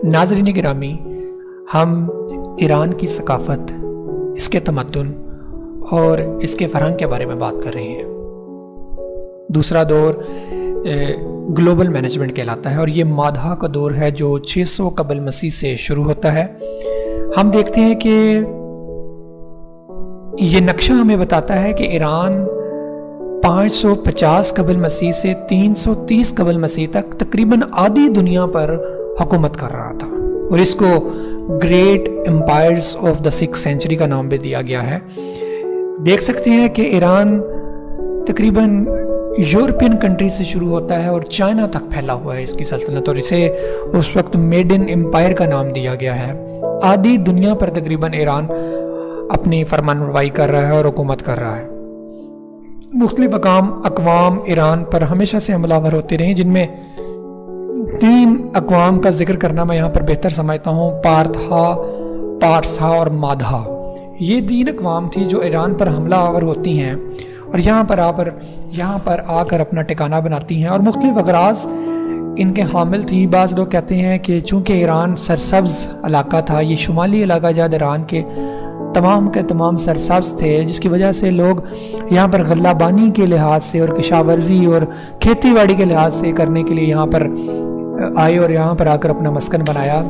ناظرین گرامی، ہم ایران کی ثقافت، اس کے تمدن اور اس کے فرہنگ کے بارے میں بات کر رہے ہیں۔ دوسرا دور گلوبل مینجمنٹ کہلاتا ہے اور یہ مادھا کا دور ہے جو 600 قبل مسیح سے شروع ہوتا ہے۔ ہم دیکھتے ہیں کہ یہ نقشہ ہمیں بتاتا ہے کہ ایران 550 قبل مسیح سے 330 قبل مسیح تک تقریباً آدھی دنیا پر حکومت کر رہا تھا، اور اس کو great empires of the 6th century کا نام بھی دیا گیا ہے۔ دیکھ سکتے ہیں کہ ایران تقریباً یورپین کنٹری سے شروع ہوتا ہے اور چائنا تک پھیلا ہوا ہے اس کی سلطنت، اور اسے اس وقت میڈن امپائر کا نام دیا گیا ہے۔ آدھی دنیا پر تقریباً ایران اپنی فرمانروائی کر رہا ہے اور حکومت کر رہا ہے۔ مختلف اقوام ایران پر ہمیشہ سے حملہ آور ہوتے رہے، جن میں 3 اقوام کا ذکر کرنا میں یہاں پر بہتر سمجھتا ہوں: پارتھا، پارسا اور مادھا۔ یہ 3 اقوام تھی جو ایران پر حملہ آور ہوتی ہیں اور یہاں پر آ کر اپنا ٹھکانہ بناتی ہیں اور مختلف اغراض ان کے حامل تھیں۔ بعض لوگ کہتے ہیں کہ چونکہ ایران سرسبز علاقہ تھا، یہ شمالی علاقہ جات ایران کے تمام سرسبز تھے، جس کی وجہ سے لوگ یہاں پر غلہ بانی کے لحاظ سے اور کشاورزی اور کھیتی باڑی کے لحاظ سے کرنے کے لیے یہاں پر آئے اور یہاں پر آ کر اپنا مسکن بنایا۔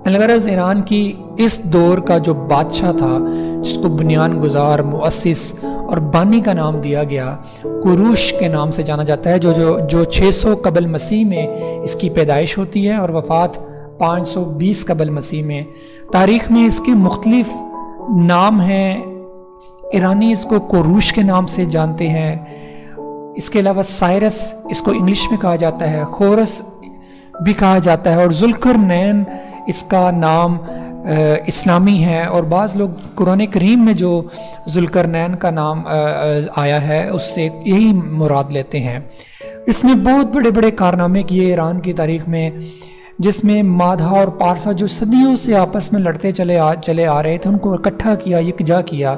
الغرض ایران کی اس دور کا جو بادشاہ تھا، جس کو بنیان گزار، مؤسس اور بانی کا نام دیا گیا، کوروش کے نام سے جانا جاتا ہے، جو 600 قبل مسیح میں اس کی پیدائش ہوتی ہے اور وفات 520 قبل مسیح میں۔ تاریخ میں اس کے مختلف نام ہیں۔ ایرانی اس کو کوروش کے نام سے جانتے ہیں، اس کے علاوہ سائرس اس کو انگلش میں کہا جاتا ہے، خورس بھی کہا جاتا ہے، اور ذوالقرنین اس کا نام اسلامی ہے، اور بعض لوگ قرآن کریم میں جو ذوالقرنین کا نام آیا ہے اس سے یہی مراد لیتے ہیں۔ اس نے بہت بڑے بڑے کارنامے کیے ایران کی تاریخ میں، جس میں مادھا اور پارسا جو صدیوں سے آپس میں لڑتے چلے آ رہے تھے، ان کو اکٹھا کیا، یکجا کیا۔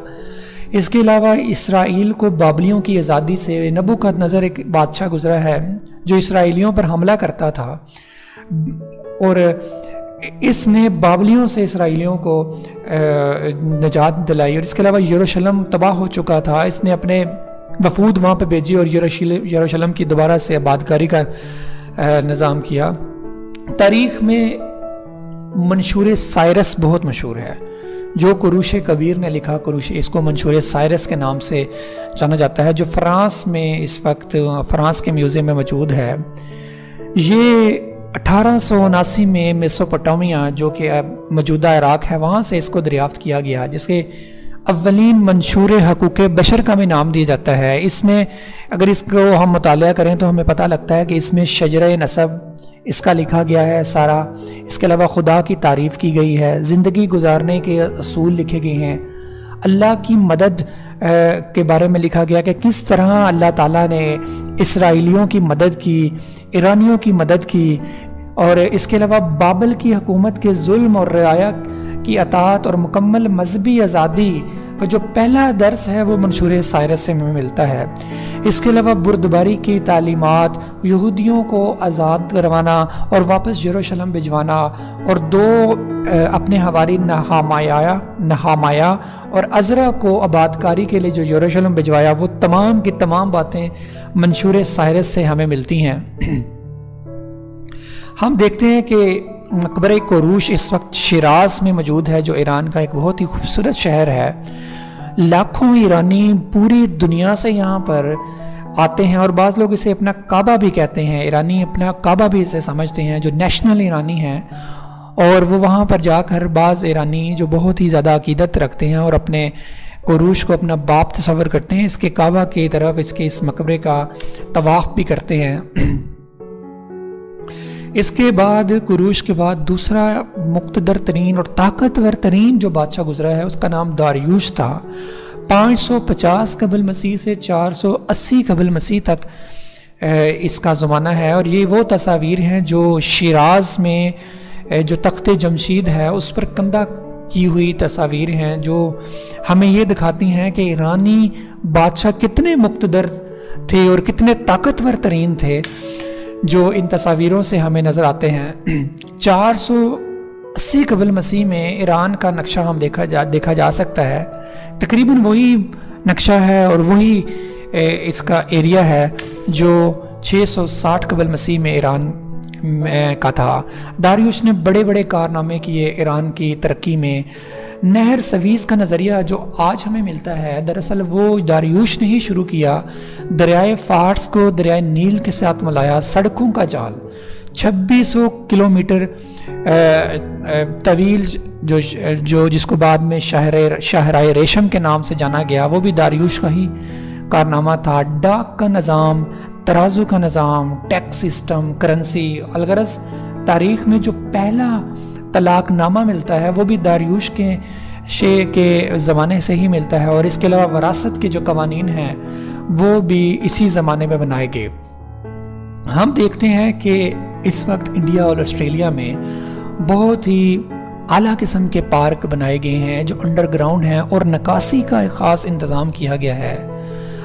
اس کے علاوہ اسرائیل کو بابلیوں کی آزادی سے نبوکدنضر ایک بادشاہ گزرا ہے جو اسرائیلیوں پر حملہ کرتا تھا، اور اس نے بابلیوں سے اسرائیلیوں کو نجات دلائی۔ اور اس کے علاوہ یروشلم تباہ ہو چکا تھا، اس نے اپنے وفود وہاں پہ بھیجی اور یروشلم کی دوبارہ سے آبادکاری کا نظام کیا۔ تاریخ میں منشور سائرس بہت مشہور ہے، جو کوروش کبیر نے لکھا۔ اس کو منشور سائرس کے نام سے جانا جاتا ہے، جو فرانس میں اس وقت فرانس کے میوزیم میں موجود ہے۔ یہ 1879 میں میسوپوٹامیا، جو کہ اب موجودہ عراق ہے، وہاں سے اس کو دریافت کیا گیا، جس کے اولین منشور حقوق بشر کا بھی نام دیا جاتا ہے۔ اس میں اگر اس کو ہم مطالعہ کریں تو ہمیں پتہ لگتا ہے کہ اس میں شجرہ نسب اس کا لکھا گیا ہے سارا۔ اس کے علاوہ خدا کی تعریف کی گئی ہے، زندگی گزارنے کے اصول لکھے گئے ہیں، اللہ کی مدد کے بارے میں لکھا گیا کہ کس طرح اللہ تعالیٰ نے اسرائیلیوں کی مدد کی، ایرانیوں کی مدد کی، اور اس کے علاوہ بابل کی حکومت کے ظلم اور رعایا کی اطاعت اور مکمل مذہبی آزادی کا جو پہلا درس ہے وہ منشور سائرس سے ہمیں ملتا ہے۔ اس کے علاوہ بردباری کی تعلیمات، یہودیوں کو آزاد کروانا اور واپس یروشلم بھجوانا، اور 2 اپنے حواری نہامایا اور عزرا کو آبادکاری کے لیے جو یروشلم بھجوایا، وہ تمام کی تمام باتیں منشور سائرس سے ہمیں ملتی ہیں۔ ہم دیکھتے ہیں کہ مقبرہ کوروش اس وقت شیراز میں موجود ہے، جو ایران کا ایک بہت ہی خوبصورت شہر ہے۔ لاکھوں ایرانی پوری دنیا سے یہاں پر آتے ہیں، اور بعض لوگ اسے اپنا کعبہ بھی کہتے ہیں۔ ایرانی اپنا کعبہ بھی اسے سمجھتے ہیں، جو نیشنل ایرانی ہیں، اور وہ وہاں پر جا کر بعض ایرانی جو بہت ہی زیادہ عقیدت رکھتے ہیں اور اپنے کوروش کو اپنا باپ تصور کرتے ہیں، اس کے کعبہ کی طرف اس مقبرے کا طواف بھی کرتے ہیں۔ اس کے بعد کوروش کے بعد دوسرا مقتدر ترین اور طاقتور ترین جو بادشاہ گزرا ہے، اس کا نام داریوش تھا۔ 550 قبل مسیح سے 480 قبل مسیح تک اس کا زمانہ ہے، اور یہ وہ تصاویر ہیں جو شیراز میں جو تخت جمشید ہے اس پر کندہ کی ہوئی تصاویر ہیں، جو ہمیں یہ دکھاتی ہیں کہ ایرانی بادشاہ کتنے مقتدر تھے اور کتنے طاقتور ترین تھے۔ جو ان تصاویروں سے ہمیں نظر آتے ہیں 480 قبل مسیح میں ایران کا نقشہ ہم دیکھا جا سکتا ہے. تقریباً وہی نقشہ ہے اور وہی اس کا ایریا ہے جو 660 قبل مسیح میں ایران کا تھا. داریوش نے بڑے بڑے کارنامے کیے ایران کی ترقی میں. نہر سویس کا نظریہ جو آج ہمیں ملتا ہے دراصل وہ داریوش نے ہی شروع کیا. دریائے فارس کو دریائے نیل کے ساتھ ملایا. سڑکوں کا جال 2600 کلومیٹر طویل جو جس کو بعد میں شاہراہ ریشم کے نام سے جانا گیا وہ بھی داریوش کا ہی کارنامہ تھا. ڈاک کا نظام، ترازو کا نظام، ٹیکس سسٹم، کرنسی. الغرض تاریخ میں جو پہلا طلاق نامہ ملتا ہے وہ بھی داریوش کے زمانے سے ہی ملتا ہے، اور اس کے علاوہ وراثت کے جو قوانین ہیں وہ بھی اسی زمانے میں بنائے گئے. ہم دیکھتے ہیں کہ اس وقت انڈیا اور آسٹریلیا میں بہت ہی اعلیٰ قسم کے پارک بنائے گئے ہیں جو انڈر گراؤنڈ ہیں، اور نکاسی کا ایک خاص انتظام کیا گیا ہے.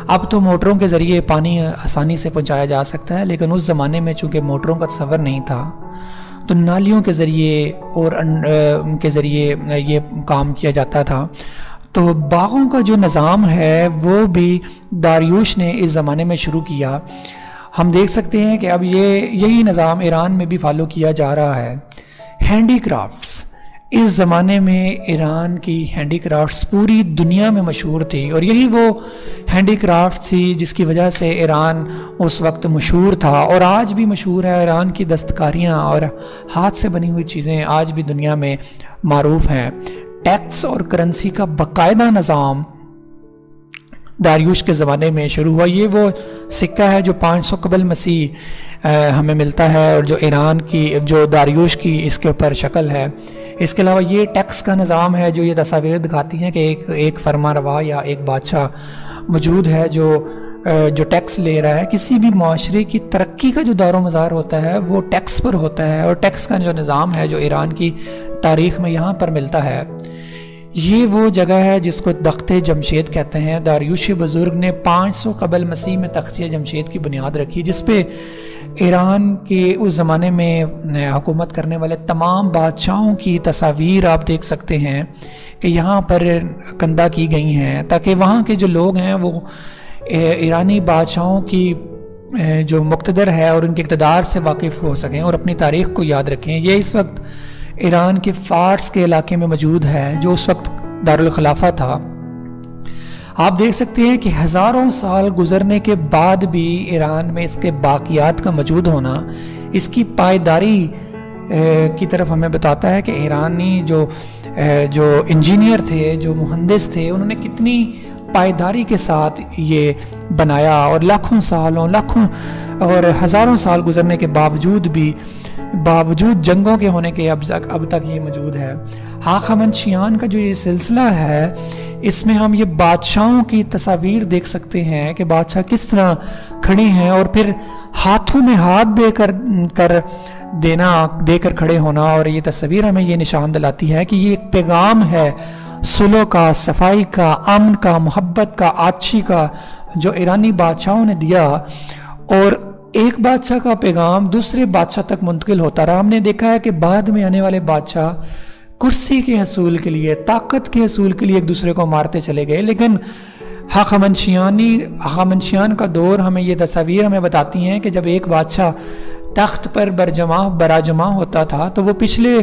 اب تو موٹروں کے ذریعے پانی آسانی سے پہنچایا جا سکتا ہے، لیکن اس زمانے میں چونکہ موٹروں کا تصور نہیں تھا تو نالیوں کے ذریعے اور کے ذریعے یہ کام کیا جاتا تھا. تو باغوں کا جو نظام ہے وہ بھی داریوش نے اس زمانے میں شروع کیا. ہم دیکھ سکتے ہیں کہ اب یہی نظام ایران میں بھی فالو کیا جا رہا ہے. ہینڈی کرافٹس، اس زمانے میں ایران کی ہینڈی کرافٹس پوری دنیا میں مشہور تھی، اور یہی وہ ہینڈی کرافٹس تھی جس کی وجہ سے ایران اس وقت مشہور تھا اور آج بھی مشہور ہے. ایران کی دستکاریاں اور ہاتھ سے بنی ہوئی چیزیں آج بھی دنیا میں معروف ہیں. ٹیکس اور کرنسی کا باقاعدہ نظام داریوش کے زمانے میں شروع ہوا. یہ وہ سکہ ہے جو 500 قبل مسیح ہمیں ملتا ہے، اور جو ایران کی جو داریوش کی اس کے اوپر شکل ہے. اس کے علاوہ یہ ٹیکس کا نظام ہے جو یہ تصاویر دکھاتی ہیں کہ ایک فرما روا یا ایک بادشاہ موجود ہے جو ٹیکس لے رہا ہے. کسی بھی معاشرے کی ترقی کا جو دار و مزار ہوتا ہے وہ ٹیکس پر ہوتا ہے، اور ٹیکس کا جو نظام ہے جو ایران کی تاریخ میں یہاں پر ملتا ہے. یہ وہ جگہ ہے جس کو تخت جمشید کہتے ہیں. داریوش بزرگ نے 500 قبل مسیح میں تخت جمشید کی بنیاد رکھی، جس پہ ایران کے اس زمانے میں حکومت کرنے والے تمام بادشاہوں کی تصاویر آپ دیکھ سکتے ہیں کہ یہاں پر کندہ کی گئی ہیں، تاکہ وہاں کے جو لوگ ہیں وہ ایرانی بادشاہوں کی جو مقتدر ہے اور ان کے اقتدار سے واقف ہو سکیں اور اپنی تاریخ کو یاد رکھیں. یہ اس وقت ایران کے فارس کے علاقے میں موجود ہے جو اس وقت دارالخلافہ تھا. آپ دیکھ سکتے ہیں کہ ہزاروں سال گزرنے کے بعد بھی ایران میں اس کے باقیات کا موجود ہونا اس کی پائیداری کی طرف ہمیں بتاتا ہے کہ ایرانی جو انجینئر تھے، جو مہندس تھے، انہوں نے کتنی پائیداری کے ساتھ یہ بنایا، اور لاکھوں اور ہزاروں سال گزرنے کے باوجود جنگوں کے ہونے کے اب تک یہ موجود ہے. ہخامنشیان کا جو یہ سلسلہ ہے اس میں ہم یہ بادشاہوں کی تصاویر دیکھ سکتے ہیں کہ بادشاہ کس طرح کھڑے ہیں، اور پھر ہاتھوں میں ہاتھ دے کر کھڑے ہونا. اور یہ تصویر ہمیں یہ نشان دلاتی ہے کہ یہ ایک پیغام ہے صلح کا، صفائی کا، امن کا، محبت کا، آچی کا، جو ایرانی بادشاہوں نے دیا، اور ایک بادشاہ کا پیغام دوسرے بادشاہ تک منتقل ہوتا رہا. ہم نے دیکھا ہے کہ بعد میں آنے والے بادشاہ کرسی کے حصول کے لیے، طاقت کے حصول کے لیے ایک دوسرے کو مارتے چلے گئے، لیکن ہخامنشیان کا دور ہمیں یہ تصاویر ہمیں بتاتی ہیں کہ جب ایک بادشاہ تخت پر براجمع ہوتا تھا تو وہ پچھلے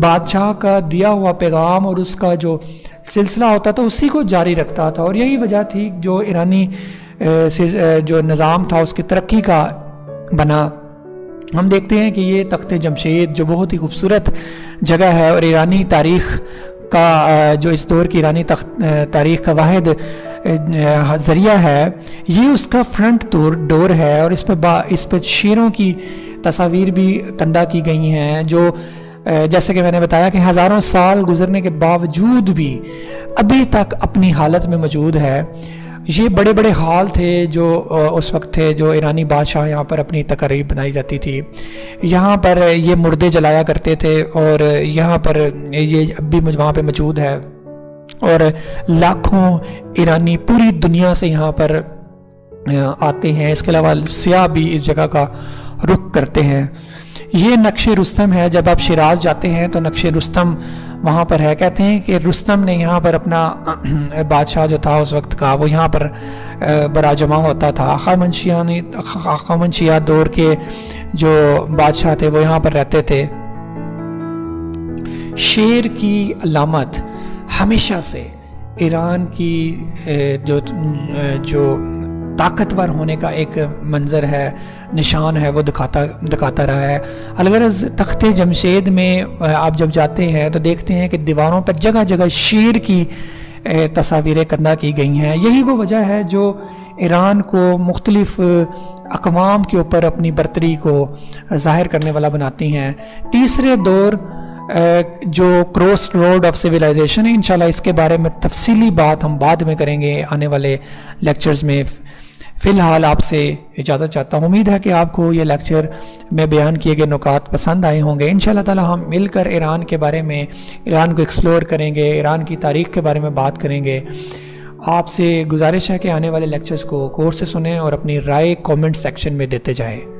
بادشاہ کا دیا ہوا پیغام اور اس کا جو سلسلہ ہوتا تھا اسی کو جاری رکھتا تھا. اور یہی وجہ تھی جو ایرانی جو نظام تھا اس کی ترقی کا بنا. ہم دیکھتے ہیں کہ یہ تخت جمشید جو بہت ہی خوبصورت جگہ ہے اور ایرانی تاریخ کا جو اس دور کی ایرانی تاریخ کا واحد ذریعہ ہے، یہ اس کا فرنٹ ڈور ہے، اور اس پہ شیروں کی تصاویر بھی کندہ کی گئی ہیں جو جیسے کہ میں نے بتایا کہ ہزاروں سال گزرنے کے باوجود بھی ابھی تک اپنی حالت میں موجود ہے. یہ بڑے بڑے ہال تھے جو اس وقت تھے جو ایرانی بادشاہ یہاں پر اپنی تقریب بنائی جاتی تھی. یہاں پر یہ مردے جلایا کرتے تھے اور یہاں پر یہ اب بھی وہاں پہ موجود ہے، اور لاکھوں ایرانی پوری دنیا سے یہاں پر آتے ہیں. اس کے علاوہ سیاح بھی اس جگہ کا رخ کرتے ہیں۔ یہ نقش رستم ہے، جب آپ شیراز جاتے ہیں تو نقش رستم وہاں پر ہے۔ کہتے ہیں کہ رستم نے یہاں پر اپنا بادشاہ جو تھا اس وقت کا، وہ یہاں پر براجمع ہوتا تھا۔ خامنشیہ دور کے جو بادشاہ تھے وہ یہاں پر رہتے تھے۔ شیر کی علامت ہمیشہ سے ایران کی جو طاقتور ہونے کا ایک منظر ہے، نشان ہے، وہ دکھاتا رہا ہے۔ الغرض تخت جمشید میں آپ جب جاتے ہیں تو دیکھتے ہیں کہ دیواروں پر جگہ جگہ شیر کی تصاویریں کندہ کی گئی ہیں۔ یہی وہ وجہ ہے جو ایران کو مختلف اقوام کے اوپر اپنی برتری کو ظاہر کرنے والا بناتی ہیں۔ تیسرے دور جو کراس روڈ آف سویلائزیشن ہے، انشاءاللہ اس کے بارے میں تفصیلی بات ہم بعد میں کریں گے آنے والے لیکچرز میں۔ فی الحال آپ سے اجازت چاہتا ہوں۔ امید ہے کہ آپ کو یہ لیکچر میں بیان کیے گئے نکات پسند آئے ہوں گے۔ انشاءاللہ تعالی ہم مل کر ایران کے بارے میں، ایران کو ایکسپلور کریں گے، ایران کی تاریخ کے بارے میں بات کریں گے۔ آپ سے گزارش ہے کہ آنے والے لیکچرز کو غور سے سنیں اور اپنی رائے کومنٹ سیکشن میں دیتے جائیں۔